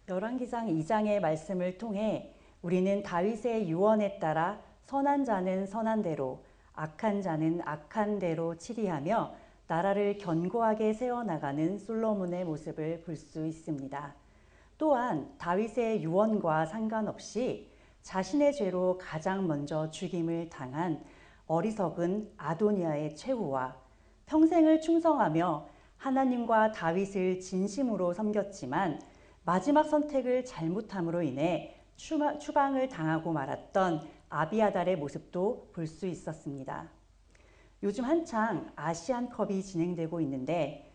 열왕기상 2장의 말씀을 통해 우리는 다윗의 유언에 따라 선한 자는 선한 대로, 악한 자는 악한 대로 치리하며 나라를 견고하게 세워나가는 솔로몬의 모습을 볼 수 있습니다. 또한 다윗의 유언과 상관없이 자신의 죄로 가장 먼저 죽임을 당한 어리석은 아도니아의 최후와 평생을 충성하며 하나님과 다윗을 진심으로 섬겼지만 마지막 선택을 잘못함으로 인해 추방을 당하고 말았던 아비아달의 모습도 볼 수 있었습니다. 요즘 한창 아시안컵이 진행되고 있는데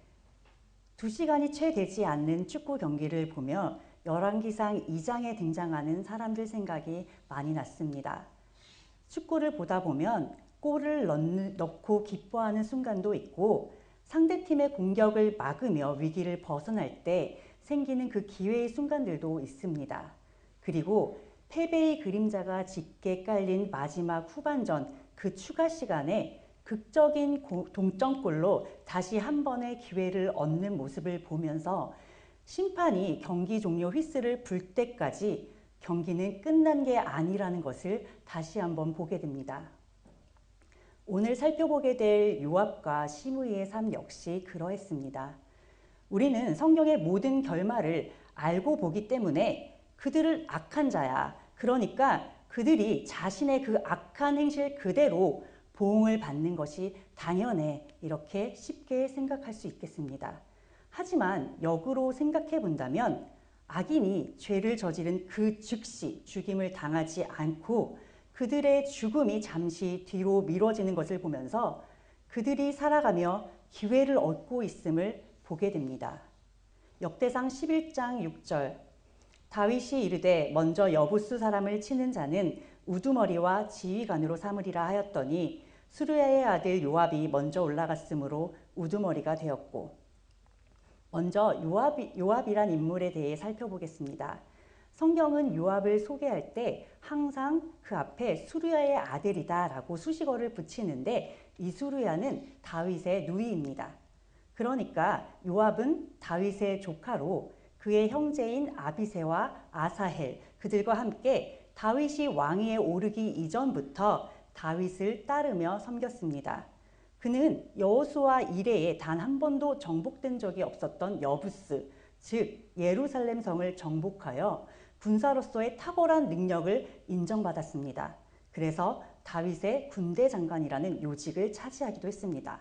2시간이 채 되지 않는 축구 경기를 보며 열왕기상 2장에 등장하는 사람들 생각이 많이 났습니다. 축구를 보다 보면 골을 넣고 기뻐하는 순간도 있고 상대팀의 공격을 막으며 위기를 벗어날 때 생기는 그 기회의 순간들도 있습니다. 그리고 패배의 그림자가 짙게 깔린 마지막 후반전 그 추가 시간에 극적인 동점골로 다시 한 번의 기회를 얻는 모습을 보면서 심판이 경기 종료 휘슬을 불 때까지 경기는 끝난 게 아니라는 것을 다시 한번 보게 됩니다. 오늘 살펴보게 될 요압과 시므이의 삶 역시 그러했습니다. 우리는 성경의 모든 결말을 알고 보기 때문에 그들을 악한 자야. 그러니까 그들이 자신의 그 악한 행실 그대로 보응을 받는 것이 당연해. 이렇게 쉽게 생각할 수 있겠습니다. 하지만 역으로 생각해 본다면 악인이 죄를 저지른 그 즉시 죽임을 당하지 않고 그들의 죽음이 잠시 뒤로 미뤄지는 것을 보면서 그들이 살아가며 기회를 얻고 있음을 보게 됩니다. 역대상 11장 6절 다윗이 이르되 먼저 여부스 사람을 치는 자는 우두머리와 지휘관으로 삼으리라 하였더니 수르야의 아들 요압이 먼저 올라갔으므로 우두머리가 되었고. 먼저 요압이란 인물에 대해 살펴보겠습니다. 성경은 요압을 소개할 때 항상 그 앞에 수르야의 아들이다 라고 수식어를 붙이는데 이 수르야는 다윗의 누이입니다. 그러니까 요압은 다윗의 조카로 그의 형제인 아비새와 아사헬 그들과 함께 다윗이 왕위에 오르기 이전부터 다윗을 따르며 섬겼습니다. 그는 여호수아 이래에 단 한 번도 정복된 적이 없었던 여부스, 즉 예루살렘 성을 정복하여 군사로서의 탁월한 능력을 인정받았습니다. 그래서 다윗의 군대 장관이라는 요직을 차지하기도 했습니다.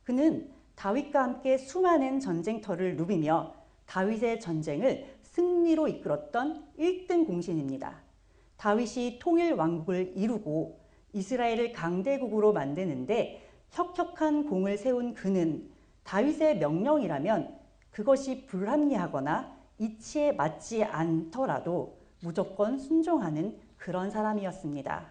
그는 다윗과 함께 수많은 전쟁터를 누비며 다윗의 전쟁을 승리로 이끌었던 1등 공신입니다. 다윗이 통일 왕국을 이루고 이스라엘을 강대국으로 만드는데 혁혁한 공을 세운 그는 다윗의 명령이라면 그것이 불합리하거나 이치에 맞지 않더라도 무조건 순종하는 그런 사람이었습니다.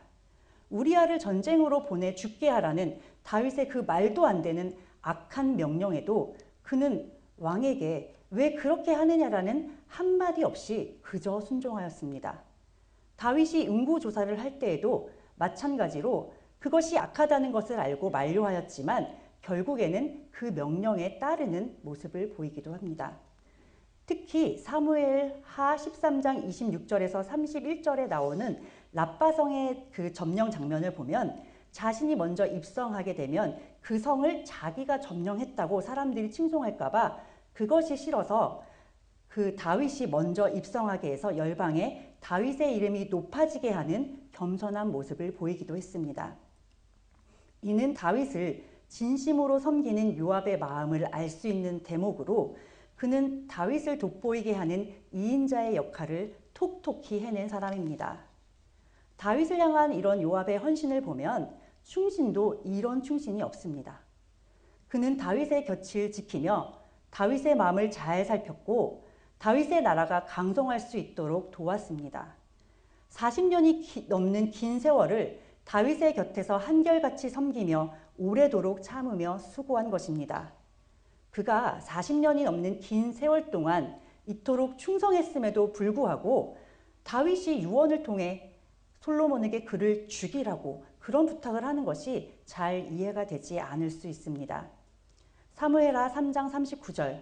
우리아를 전쟁으로 보내 죽게 하라는 다윗의 그 말도 안 되는 악한 명령에도 그는 왕에게 왜 그렇게 하느냐라는 한마디 없이 그저 순종하였습니다. 다윗이 응고조사를 할 때에도 마찬가지로 그것이 악하다는 것을 알고 만류하였지만 결국에는 그 명령에 따르는 모습을 보이기도 합니다. 특히 사무엘 하 13장 26절에서 31절에 나오는 랍바성의 그 점령 장면을 보면 자신이 먼저 입성하게 되면 그 성을 자기가 점령했다고 사람들이 칭송할까봐 그것이 싫어서 그 다윗이 먼저 입성하게 해서 열방에 다윗의 이름이 높아지게 하는 겸손한 모습을 보이기도 했습니다. 이는 다윗을 진심으로 섬기는 요압의 마음을 알 수 있는 대목으로 그는 다윗을 돋보이게 하는 이인자의 역할을 톡톡히 해낸 사람입니다. 다윗을 향한 이런 요압의 헌신을 보면 충신도 이런 충신이 없습니다. 그는 다윗의 곁을 지키며 다윗의 마음을 잘 살폈고 다윗의 나라가 강성할 수 있도록 도왔습니다. 40년이 넘는 긴 세월을 다윗의 곁에서 한결같이 섬기며 오래도록 참으며 수고한 것입니다. 그가 40년이 넘는 긴 세월 동안 이토록 충성했음에도 불구하고 다윗이 유언을 통해 솔로몬에게 그를 죽이라고 그런 부탁을 하는 것이 잘 이해가 되지 않을 수 있습니다. 사무엘하 3장 39절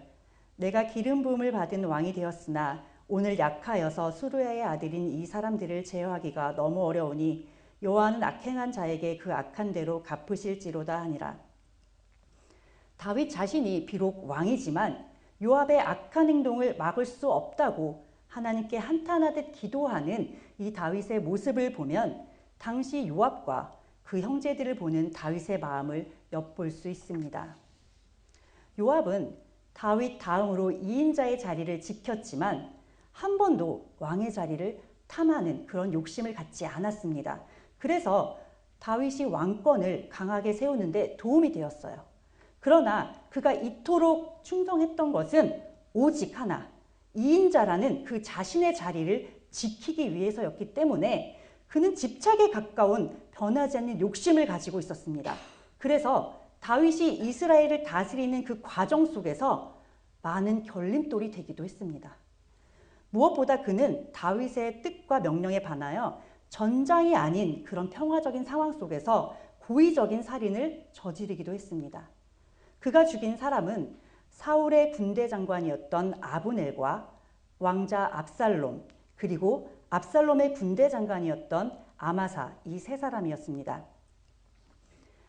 내가 기름 부음을 받은 왕이 되었으나 오늘 약하여서 수르야의 아들인 이 사람들을 제어하기가 너무 어려우니 여호와는 악행한 자에게 그 악한 대로 갚으실지로다 하니라. 다윗 자신이 비록 왕이지만 요압의 악한 행동을 막을 수 없다고 하나님께 한탄하듯 기도하는 이 다윗의 모습을 보면 당시 요압과 그 형제들을 보는 다윗의 마음을 엿볼 수 있습니다. 요압은 다윗 다음으로 2인자의 자리를 지켰지만 한 번도 왕의 자리를 탐하는 그런 욕심을 갖지 않았습니다. 그래서 다윗이 왕권을 강하게 세우는데 도움이 되었어요. 그러나 그가 이토록 충성했던 것은 오직 하나, 2인자라는 그 자신의 자리를 지키기 위해서였기 때문에 그는 집착에 가까운 변하지 않는 욕심을 가지고 있었습니다. 그래서 다윗이 이스라엘을 다스리는 그 과정 속에서 많은 결림돌이 되기도 했습니다. 무엇보다 그는 다윗의 뜻과 명령에 반하여 전장이 아닌 그런 평화적인 상황 속에서 고의적인 살인을 저지르기도 했습니다. 그가 죽인 사람은 사울의 군대 장관이었던 아브넬과 왕자 압살롬, 그리고 압살롬의 군대 장관이었던 아마사, 이 세 사람이었습니다.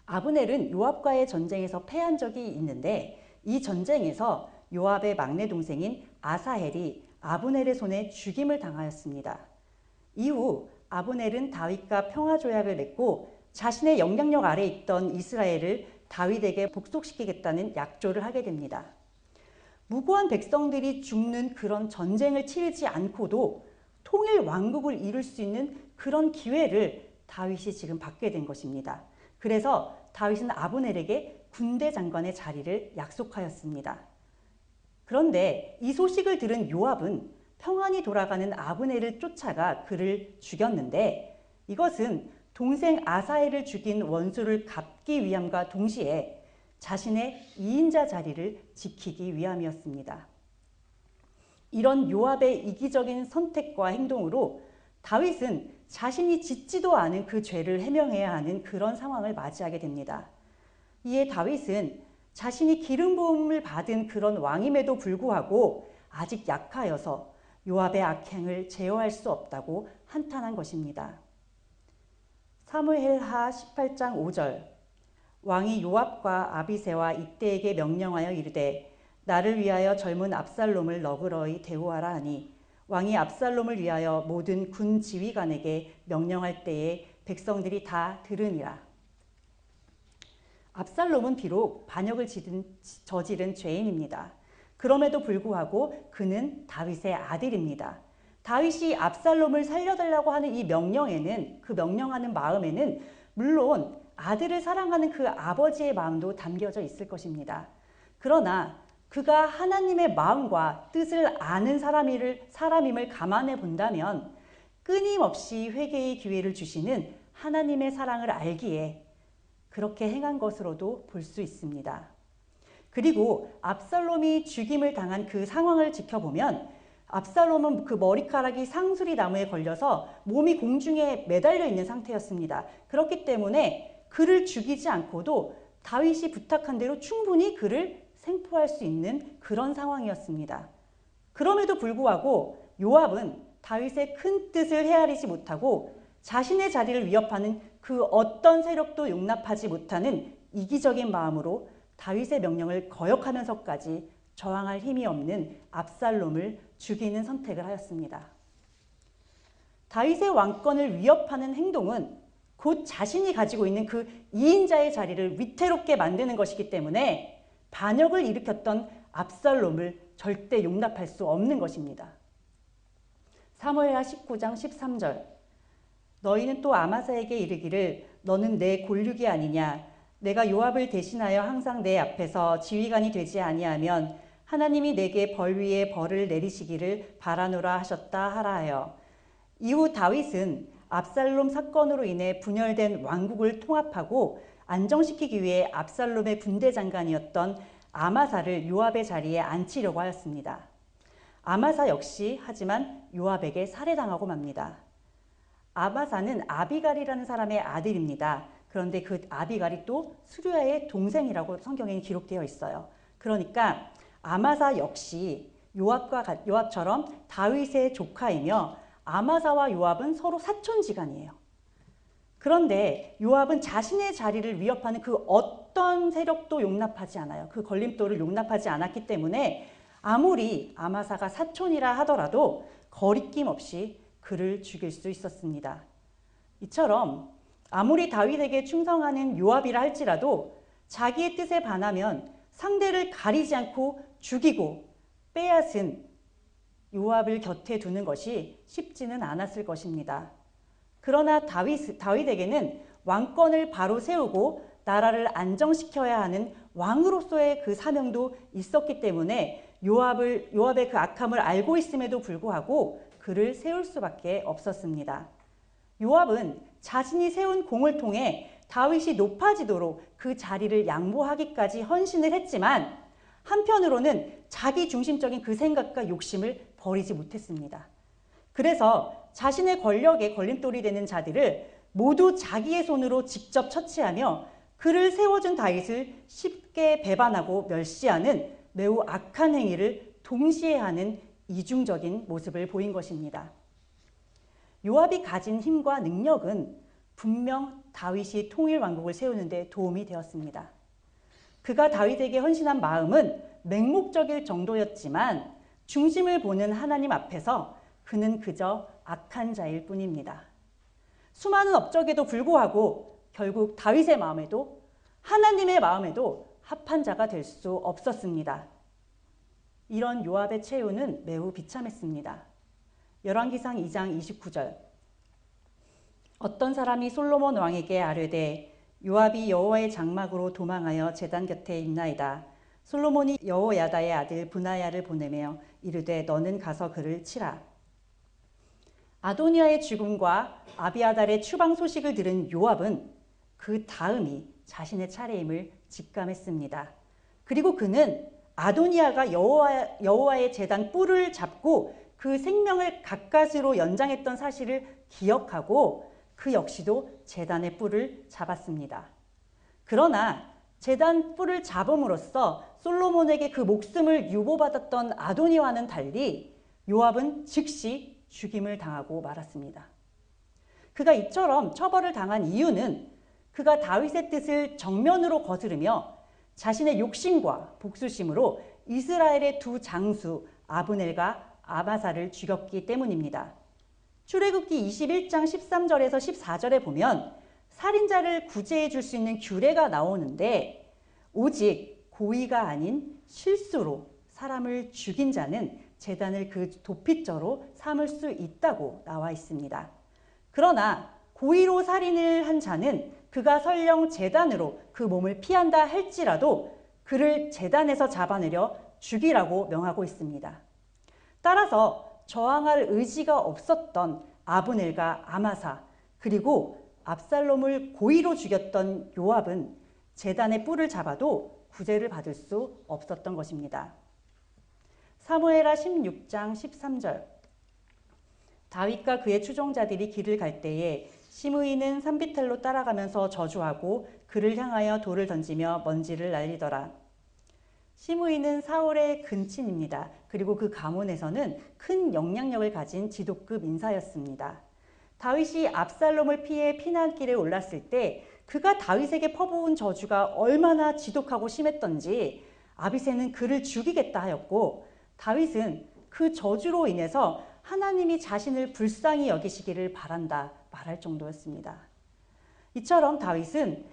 아브넬은 요압과의 전쟁에서 패한 적이 있는데 이 전쟁에서 요압의 막내 동생인 아사헬이 아브넬의 손에 죽임을 당하였습니다. 이후 아브넬은 다윗과 평화조약을 맺고 자신의 영향력 아래 있던 이스라엘을 다윗에게 복속시키겠다는 약조를 하게 됩니다. 무고한 백성들이 죽는 그런 전쟁을 치르지 않고도 통일 왕국을 이룰 수 있는 그런 기회를 다윗이 지금 받게 된 것입니다. 그래서 다윗은 아브넬에게 군대 장관의 자리를 약속하였습니다. 그런데 이 소식을 들은 요압은 평안히 돌아가는 아브넬을 쫓아가 그를 죽였는데 이것은 동생 아사헬을 죽인 원수를 갚기 위함과 동시에 자신의 2인자 자리를 지키기 위함이었습니다. 이런 요압의 이기적인 선택과 행동으로 다윗은 자신이 짓지도 않은 그 죄를 해명해야 하는 그런 상황을 맞이하게 됩니다. 이에 다윗은 자신이 기름 부음을 받은 그런 왕임에도 불구하고 아직 약하여서 요압의 악행을 제어할 수 없다고 한탄한 것입니다. 사무엘하 18장 5절 왕이 요압과 아비새와 이때에게 명령하여 이르되 나를 위하여 젊은 압살롬을 너그러이 대우하라 하니 왕이 압살롬을 위하여 모든 군 지휘관에게 명령할 때에 백성들이 다 들으니라. 압살롬은 비록 반역을 저지른 죄인입니다. 그럼에도 불구하고 그는 다윗의 아들입니다. 다윗이 압살롬을 살려달라고 하는 이 명령에는, 그 명령하는 마음에는 물론 아들을 사랑하는 그 아버지의 마음도 담겨져 있을 것입니다. 그러나 그가 하나님의 마음과 뜻을 아는 사람임을 감안해 본다면 끊임없이 회개의 기회를 주시는 하나님의 사랑을 알기에 그렇게 행한 것으로도 볼 수 있습니다. 그리고 압살롬이 죽임을 당한 그 상황을 지켜보면 압살롬은 그 머리카락이 상수리 나무에 걸려서 몸이 공중에 매달려 있는 상태였습니다. 그렇기 때문에 그를 죽이지 않고도 다윗이 부탁한 대로 충분히 그를 생포할 수 있는 그런 상황이었습니다. 그럼에도 불구하고 요압은 다윗의 큰 뜻을 헤아리지 못하고 자신의 자리를 위협하는 그 어떤 세력도 용납하지 못하는 이기적인 마음으로 다윗의 명령을 거역하면서까지 저항할 힘이 없는 압살롬을 죽이는 선택을 하였습니다. 다윗의 왕권을 위협하는 행동은 곧 자신이 가지고 있는 그 2인자의 자리를 위태롭게 만드는 것이기 때문에 반역을 일으켰던 압살롬을 절대 용납할 수 없는 것입니다. 사무엘하 19장 13절 너희는 또 아마사에게 이르기를 너는 내 골육이 아니냐 내가 요압을 대신하여 항상 내 앞에서 지휘관이 되지 아니하면 하나님이 내게 벌 위에 벌을 내리시기를 바라노라 하셨다 하라 하여 이후 다윗은 압살롬 사건으로 인해 분열된 왕국을 통합하고 안정시키기 위해 압살롬의 군대 장관이었던 아마사를 요압의 자리에 앉히려고 하였습니다. 아마사 역시 하지만 요압에게 살해당하고 맙니다. 아마사는 아비갈이라는 사람의 아들입니다. 그런데 그 아비갈이 또 수르야의 동생이라고 성경에 기록되어 있어요. 그러니까 아마사 역시 요압처럼 다윗의 조카이며 아마사와 요압은 서로 사촌지간이에요. 그런데 요압은 자신의 자리를 위협하는 그 어떤 세력도 용납하지 않아요. 그 걸림돌을 용납하지 않았기 때문에 아무리 아마사가 사촌이라 하더라도 거리낌 없이 그를 죽일 수 있었습니다. 이처럼 아무리 다윗에게 충성하는 요압이라 할지라도 자기의 뜻에 반하면 상대를 가리지 않고 죽이고 빼앗은 요압을 곁에 두는 것이 쉽지는 않았을 것입니다. 그러나 다윗에게는 왕권을 바로 세우고 나라를 안정시켜야 하는 왕으로서의 그 사명도 있었기 때문에 요압의 그 악함을 알고 있음에도 불구하고 그를 세울 수밖에 없었습니다. 요압은 자신이 세운 공을 통해 다윗이 높아지도록 그 자리를 양보하기까지 헌신을 했지만 한편으로는 자기 중심적인 그 생각과 욕심을 버리지 못했습니다. 그래서 자신의 권력에 걸림돌이 되는 자들을 모두 자기의 손으로 직접 처치하며 그를 세워준 다윗을 쉽게 배반하고 멸시하는 매우 악한 행위를 동시에 하는 이중적인 모습을 보인 것입니다. 요압이 가진 힘과 능력은 분명 다윗이 통일 왕국을 세우는 데 도움이 되었습니다. 그가 다윗에게 헌신한 마음은 맹목적일 정도였지만 중심을 보는 하나님 앞에서 그는 그저 악한 자일 뿐입니다. 수많은 업적에도 불구하고 결국 다윗의 마음에도 하나님의 마음에도 합한 자가 될 수 없었습니다. 이런 요압의 최후는 매우 비참했습니다. 열왕기상 2장 29절 어떤 사람이 솔로몬 왕에게 아뢰되 요압이 여호와의 장막으로 도망하여 제단 곁에 있나이다. 솔로몬이 여호야다의 아들 브나야를 보내며 이르되 너는 가서 그를 치라. 아도니아의 죽음과 아비아달의 추방 소식을 들은 요압은 그 다음이 자신의 차례임을 직감했습니다. 그리고 그는 아도니아가 여호와의 제단 뿔을 잡고 그 생명을 가까스로 연장했던 사실을 기억하고 그 역시도 제단의 뿔을 잡았습니다. 그러나 제단 뿔을 잡음으로써 솔로몬에게 그 목숨을 유보받았던 아도니아와는 달리 요압은 즉시 죽임을 당하고 말았습니다. 그가 이처럼 처벌을 당한 이유는 그가 다윗의 뜻을 정면으로 거스르며 자신의 욕심과 복수심으로 이스라엘의 두 장수 아브넬과 아마사를 죽였기 때문입니다. 출애굽기 21장 13절에서 14절에 보면 살인자를 구제해 줄 수 있는 규례가 나오는데 오직 고의가 아닌 실수로 사람을 죽인 자는 제단을 그 도피죄로 삼을 수 있다고 나와 있습니다. 그러나 고의로 살인을 한 자는 그가 설령 제단으로 그 몸을 피한다 할지라도 그를 제단에서 잡아내려 죽이라고 명하고 있습니다. 따라서 저항할 의지가 없었던 아브넬과 아마사 그리고 압살롬을 고의로 죽였던 요압은 제단의 뿔을 잡아도 구제를 받을 수 없었던 것입니다. 사무엘하 16장 13절 다윗과 그의 추종자들이 길을 갈 때에 시므이는 산비탈로 따라가면서 저주하고 그를 향하여 돌을 던지며 먼지를 날리더라. 시므이는 사울의 근친입니다. 그리고 그 가문에서는 큰 영향력을 가진 지도급 인사였습니다. 다윗이 압살롬을 피해 피난길에 올랐을 때 그가 다윗에게 퍼부은 저주가 얼마나 지독하고 심했던지 아비새는 그를 죽이겠다 하였고 다윗은 그 저주로 인해서 하나님이 자신을 불쌍히 여기시기를 바란다 말할 정도였습니다. 이처럼 다윗은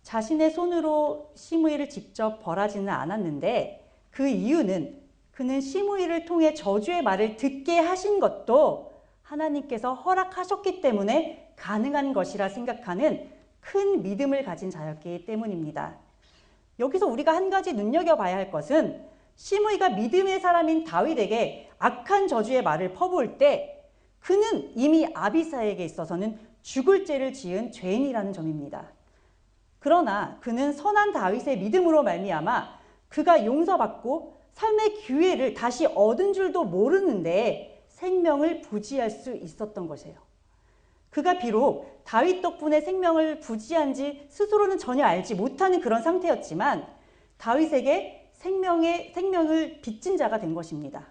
자신의 손으로 시므이를 직접 벌하지는 않았는데 그 이유는 그는 시므이를 통해 저주의 말을 듣게 하신 것도 하나님께서 허락하셨기 때문에 가능한 것이라 생각하는 큰 믿음을 가진 자였기 때문입니다. 여기서 우리가 한 가지 눈여겨봐야 할 것은 시므이가 믿음의 사람인 다윗에게 악한 저주의 말을 퍼부을 때 그는 이미 아비사에게 있어서는 죽을 죄를 지은 죄인이라는 점입니다. 그러나 그는 선한 다윗의 믿음으로 말미암아 그가 용서받고 삶의 기회를 다시 얻은 줄도 모르는데 생명을 부지할 수 있었던 것이에요. 그가 비록 다윗 덕분에 생명을 부지한지 스스로는 전혀 알지 못하는 그런 상태였지만 다윗에게 생명을 빚진 자가 된 것입니다.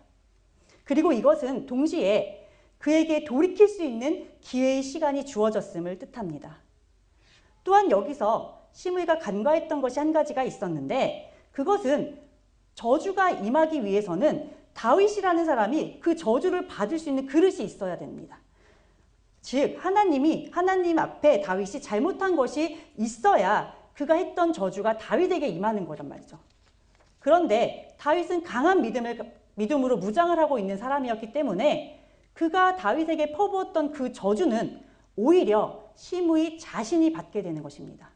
그리고 이것은 동시에 그에게 돌이킬 수 있는 기회의 시간이 주어졌음을 뜻합니다. 또한 여기서 시므이가 간과했던 것이 한 가지가 있었는데, 그것은 저주가 임하기 위해서는 다윗이라는 사람이 그 저주를 받을 수 있는 그릇이 있어야 됩니다. 즉 하나님 앞에 다윗이 잘못한 것이 있어야 그가 했던 저주가 다윗에게 임하는 거란 말이죠. 그런데 다윗은 강한 믿음으로 무장을 하고 있는 사람이었기 때문에 그가 다윗에게 퍼부었던 그 저주는 오히려 시므이 자신이 받게 되는 것입니다.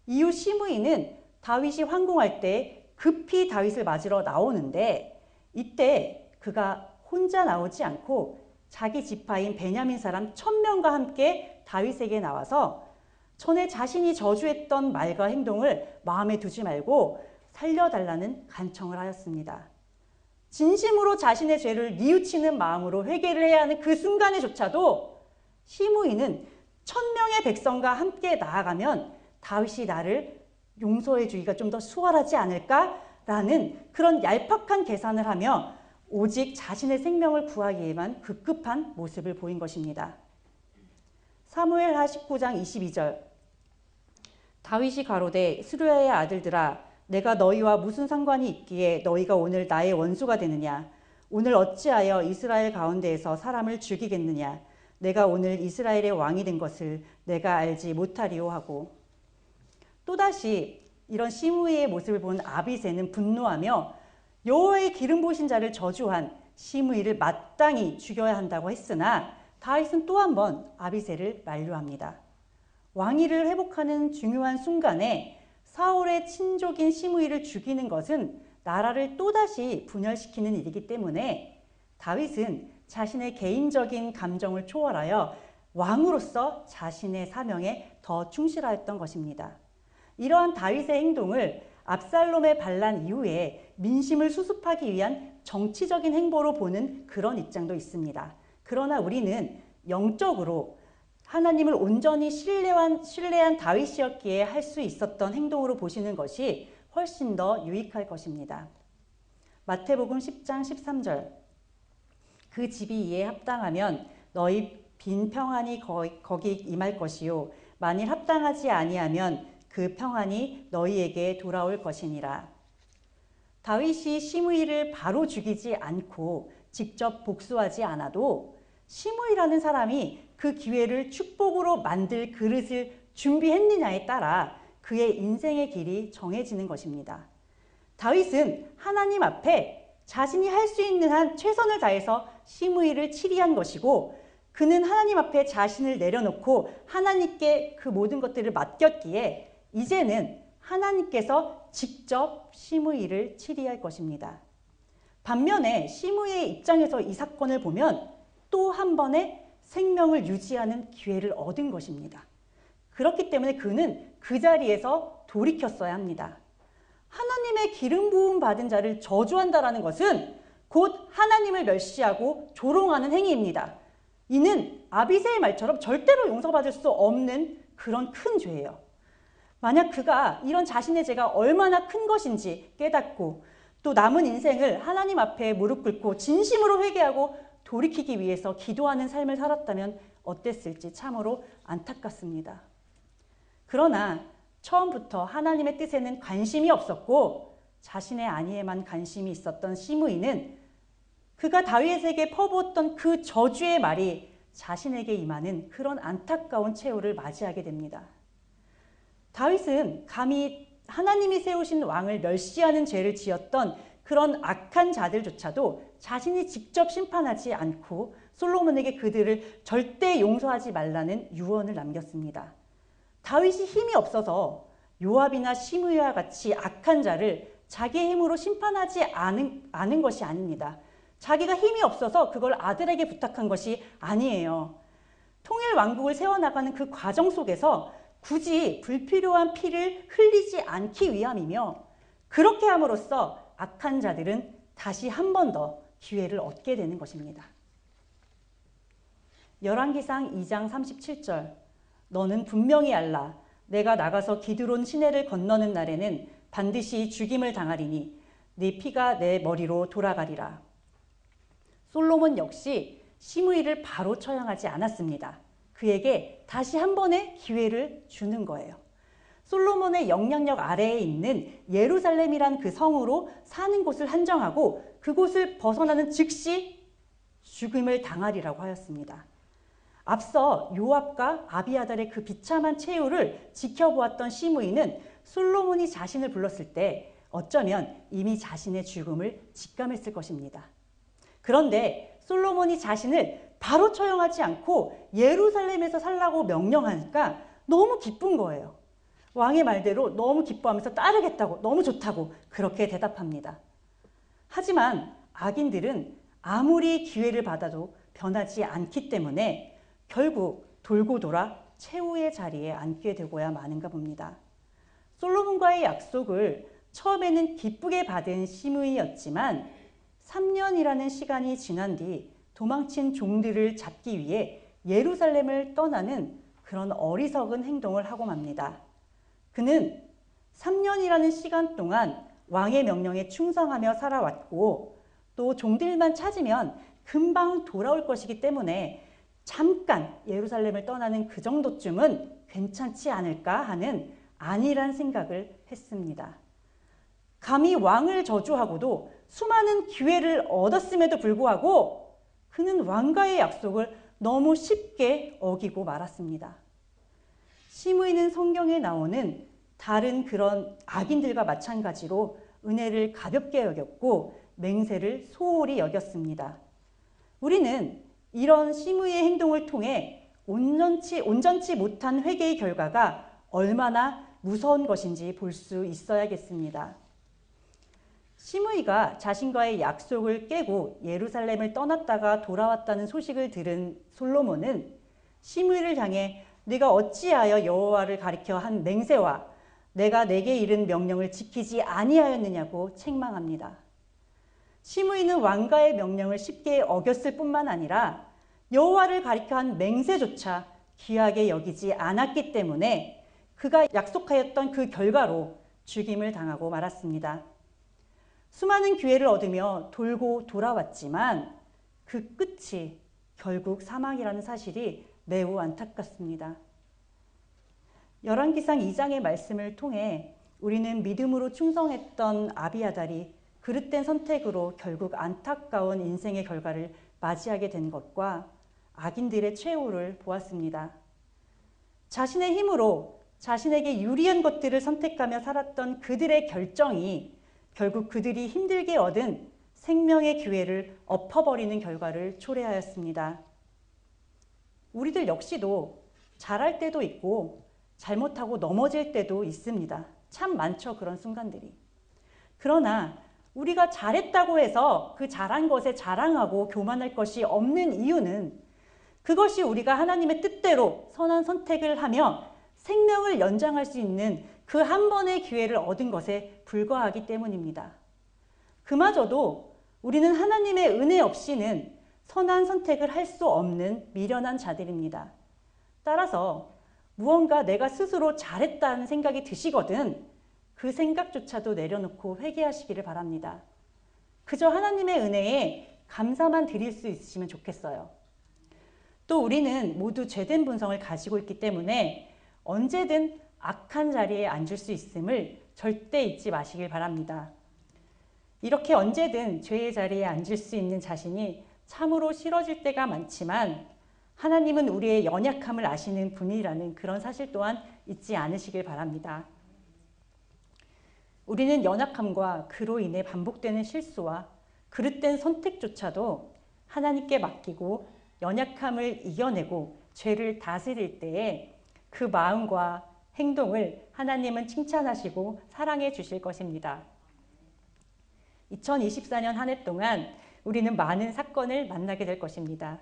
이후 시므이는 다윗이 황궁할 때 급히 다윗을 맞으러 나오는데, 이때 그가 혼자 나오지 않고 자기 지파인 베냐민 사람 1000명과 함께 다윗에게 나와서 전에 자신이 저주했던 말과 행동을 마음에 두지 말고 살려달라는 간청을 하였습니다. 진심으로 자신의 죄를 뉘우치는 마음으로 회개를 해야 하는 그 순간에조차도 시므이는 1000명의 백성과 함께 나아가면 다윗이 나를 용서해 주기가 좀 더 수월하지 않을까라는 그런 얄팍한 계산을 하며 오직 자신의 생명을 구하기 위해만 급급한 모습을 보인 것입니다. 사무엘하 19장 22절, 다윗이 가로되 스루야의 아들들아, 내가 너희와 무슨 상관이 있기에 너희가 오늘 나의 원수가 되느냐? 오늘 어찌하여 이스라엘 가운데에서 사람을 죽이겠느냐? 내가 오늘 이스라엘의 왕이 된 것을 내가 알지 못하리오 하고, 또다시 이런 시므이의 모습을 본 아비새는 분노하며 여호와의 기름 부으신 자를 저주한 시므이를 마땅히 죽여야 한다고 했으나 다윗은 또 한 번 아비새를 만류합니다. 왕위를 회복하는 중요한 순간에 사울의 친족인 시므이를 죽이는 것은 나라를 또다시 분열시키는 일이기 때문에 다윗은 자신의 개인적인 감정을 초월하여 왕으로서 자신의 사명에 더 충실하였던 것입니다. 이러한 다윗의 행동을 압살롬의 반란 이후에 민심을 수습하기 위한 정치적인 행보로 보는 그런 입장도 있습니다. 그러나 우리는 영적으로 하나님을 온전히 신뢰한 다윗이었기에 할 수 있었던 행동으로 보시는 것이 훨씬 더 유익할 것입니다. 마태복음 10장 13절, 그 집이 이에 합당하면 너희 빈 평안이 거기 임할 것이요 만일 합당하지 아니하면 그 평안이 너희에게 돌아올 것이니라. 다윗이 시므이를 바로 죽이지 않고 직접 복수하지 않아도 시므이라는 사람이 그 기회를 축복으로 만들 그릇을 준비했느냐에 따라 그의 인생의 길이 정해지는 것입니다. 다윗은 하나님 앞에 자신이 할 수 있는 한 최선을 다해서 시므이를 치리한 것이고, 그는 하나님 앞에 자신을 내려놓고 하나님께 그 모든 것들을 맡겼기에 이제는 하나님께서 직접 시므이를 치리할 것입니다. 반면에 시므이의 입장에서 이 사건을 보면 또 한 번의 생명을 유지하는 기회를 얻은 것입니다. 그렇기 때문에 그는 그 자리에서 돌이켰어야 합니다. 하나님의 기름 부음 받은 자를 저주한다라는 것은 곧 하나님을 멸시하고 조롱하는 행위입니다. 이는 아비새의 말처럼 절대로 용서받을 수 없는 그런 큰 죄예요. 만약 그가 이런 자신의 죄가 얼마나 큰 것인지 깨닫고 또 남은 인생을 하나님 앞에 무릎 꿇고 진심으로 회개하고 돌이키기 위해서 기도하는 삶을 살았다면 어땠을지 참으로 안타깝습니다. 그러나 처음부터 하나님의 뜻에는 관심이 없었고 자신의 안위에만 관심이 있었던 시므이는 그가 다윗에게 퍼부었던 그 저주의 말이 자신에게 임하는 그런 안타까운 최후를 맞이하게 됩니다. 다윗은 감히 하나님이 세우신 왕을 멸시하는 죄를 지었던 그런 악한 자들조차도 자신이 직접 심판하지 않고 솔로몬에게 그들을 절대 용서하지 말라는 유언을 남겼습니다. 다윗이 힘이 없어서 요압이나 시므이와 같이 악한 자를 자기의 힘으로 심판하지 않은 것이 아닙니다. 자기가 힘이 없어서 그걸 아들에게 부탁한 것이 아니에요. 통일 왕국을 세워나가는 그 과정 속에서 굳이 불필요한 피를 흘리지 않기 위함이며, 그렇게 함으로써 악한 자들은 다시 한 번 더 기회를 얻게 되는 것입니다. 열왕기상 2장 37절, 너는 분명히 알라. 내가 나가서 기드론 시내를 건너는 날에는 반드시 죽임을 당하리니 네 피가 내 머리로 돌아가리라. 솔로몬 역시 시므이를 바로 처형하지 않았습니다. 그에게 다시 한 번의 기회를 주는 거예요. 솔로몬의 영향력 아래에 있는 예루살렘이란 그 성으로 사는 곳을 한정하고 그곳을 벗어나는 즉시 죽음을 당하리라고 하였습니다. 앞서 요압과 아비아달의 그 비참한 최후를 지켜보았던 시므이는 솔로몬이 자신을 불렀을 때 어쩌면 이미 자신의 죽음을 직감했을 것입니다. 그런데 솔로몬이 자신을 바로 처형하지 않고 예루살렘에서 살라고 명령하니까 너무 기쁜 거예요. 왕의 말대로 너무 기뻐하면서 따르겠다고, 너무 좋다고 그렇게 대답합니다. 하지만 악인들은 아무리 기회를 받아도 변하지 않기 때문에 결국 돌고 돌아 최후의 자리에 앉게 되고야 마는가 봅니다. 솔로몬과의 약속을 처음에는 기쁘게 받은 시므이였지만 3년이라는 시간이 지난 뒤 도망친 종들을 잡기 위해 예루살렘을 떠나는 그런 어리석은 행동을 하고 맙니다. 그는 3년이라는 시간 동안 왕의 명령에 충성하며 살아왔고 또 종들만 찾으면 금방 돌아올 것이기 때문에 잠깐 예루살렘을 떠나는 그 정도쯤은 괜찮지 않을까 하는 안일한 생각을 했습니다. 감히 왕을 저주하고도 수많은 기회를 얻었음에도 불구하고 그는 왕과의 약속을 너무 쉽게 어기고 말았습니다. 시므이는 성경에 나오는 다른 그런 악인들과 마찬가지로 은혜를 가볍게 여겼고 맹세를 소홀히 여겼습니다. 우리는 이런 시므이의 행동을 통해 온전치 못한 회개의 결과가 얼마나 무서운 것인지 볼 수 있어야겠습니다. 시므이가 자신과의 약속을 깨고 예루살렘을 떠났다가 돌아왔다는 소식을 들은 솔로몬은 시므이를 향해 네가 어찌하여 여호와를 가리켜 한 맹세와 내가 내게 이른 명령을 지키지 아니하였느냐고 책망합니다. 시므이는 왕가의 명령을 쉽게 어겼을 뿐만 아니라 여호와를 가리켜 한 맹세조차 귀하게 여기지 않았기 때문에 그가 약속하였던 그 결과로 죽임을 당하고 말았습니다. 수많은 기회를 얻으며 돌고 돌아왔지만 그 끝이 결국 사망이라는 사실이 매우 안타깝습니다. 열왕기상 2장의 말씀을 통해 우리는 믿음으로 충성했던 아비아달이 그릇된 선택으로 결국 안타까운 인생의 결과를 맞이하게 된 것과 악인들의 최후를 보았습니다. 자신의 힘으로 자신에게 유리한 것들을 선택하며 살았던 그들의 결정이 결국 그들이 힘들게 얻은 생명의 기회를 엎어버리는 결과를 초래하였습니다. 우리들 역시도 잘할 때도 있고 잘못하고 넘어질 때도 있습니다. 참 많죠, 그런 순간들이. 그러나 우리가 잘했다고 해서 그 잘한 것에 자랑하고 교만할 것이 없는 이유는 그것이 우리가 하나님의 뜻대로 선한 선택을 하며 생명을 연장할 수 있는 그 한 번의 기회를 얻은 것에 불과하기 때문입니다. 그마저도 우리는 하나님의 은혜 없이는 선한 선택을 할 수 없는 미련한 자들입니다. 따라서 무언가 내가 스스로 잘했다는 생각이 드시거든 그 생각조차도 내려놓고 회개하시기를 바랍니다. 그저 하나님의 은혜에 감사만 드릴 수 있으시면 좋겠어요. 또 우리는 모두 죄된 본성을 가지고 있기 때문에 언제든 악한 자리에 앉을 수 있음을 절대 잊지 마시길 바랍니다. 이렇게 언제든 죄의 자리에 앉을 수 있는 자신이 참으로 싫어질 때가 많지만 하나님은 우리의 연약함을 아시는 분이라는 그런 사실 또한 잊지 않으시길 바랍니다. 우리는 연약함과 그로 인해 반복되는 실수와 그릇된 선택조차도 하나님께 맡기고 연약함을 이겨내고 죄를 다스릴 때에 그 마음과 행동을 하나님은 칭찬하시고 사랑해 주실 것입니다. 2024년 한 해 동안 우리는 많은 사건을 만나게 될 것입니다.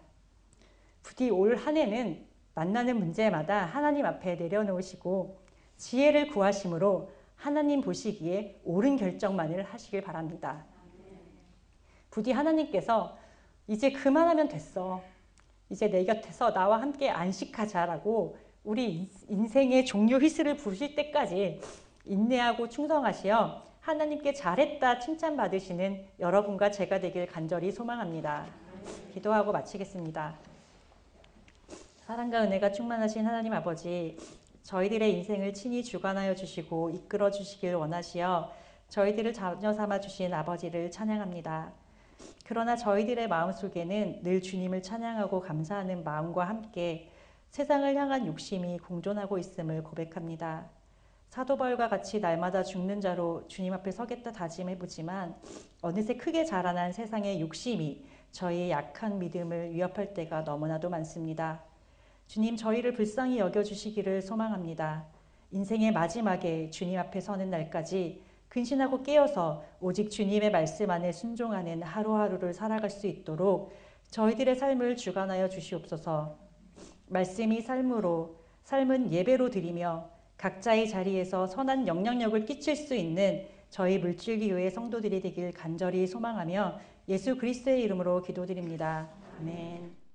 부디 올 한 해는 만나는 문제마다 하나님 앞에 내려놓으시고 지혜를 구하심으로 하나님 보시기에 옳은 결정만을 하시길 바랍니다. 부디 하나님께서 이제 그만하면 됐어. 이제 내 곁에서 나와 함께 안식하자라고 우리 인생의 종료 휘슬을 부실 때까지 인내하고 충성하시어 하나님께 잘했다 칭찬받으시는 여러분과 제가 되길 간절히 소망합니다. 기도하고 마치겠습니다. 사랑과 은혜가 충만하신 하나님 아버지, 저희들의 인생을 친히 주관하여 주시고 이끌어 주시길 원하시어 저희들을 자녀 삼아 주신 아버지를 찬양합니다. 그러나 저희들의 마음속에는 늘 주님을 찬양하고 감사하는 마음과 함께 세상을 향한 욕심이 공존하고 있음을 고백합니다. 사도 바울과 같이 날마다 죽는 자로 주님 앞에 서겠다 다짐해보지만 어느새 크게 자라난 세상의 욕심이 저희의 약한 믿음을 위협할 때가 너무나도 많습니다. 주님, 저희를 불쌍히 여겨주시기를 소망합니다. 인생의 마지막에 주님 앞에 서는 날까지 근신하고 깨어서 오직 주님의 말씀 안에 순종하는 하루하루를 살아갈 수 있도록 저희들의 삶을 주관하여 주시옵소서. 말씀이 삶으로, 삶은 예배로 드리며 각자의 자리에서 선한 영향력을 끼칠 수 있는 저희 물질기교회 성도들이 되길 간절히 소망하며 예수 그리스도의 이름으로 기도드립니다. 아멘.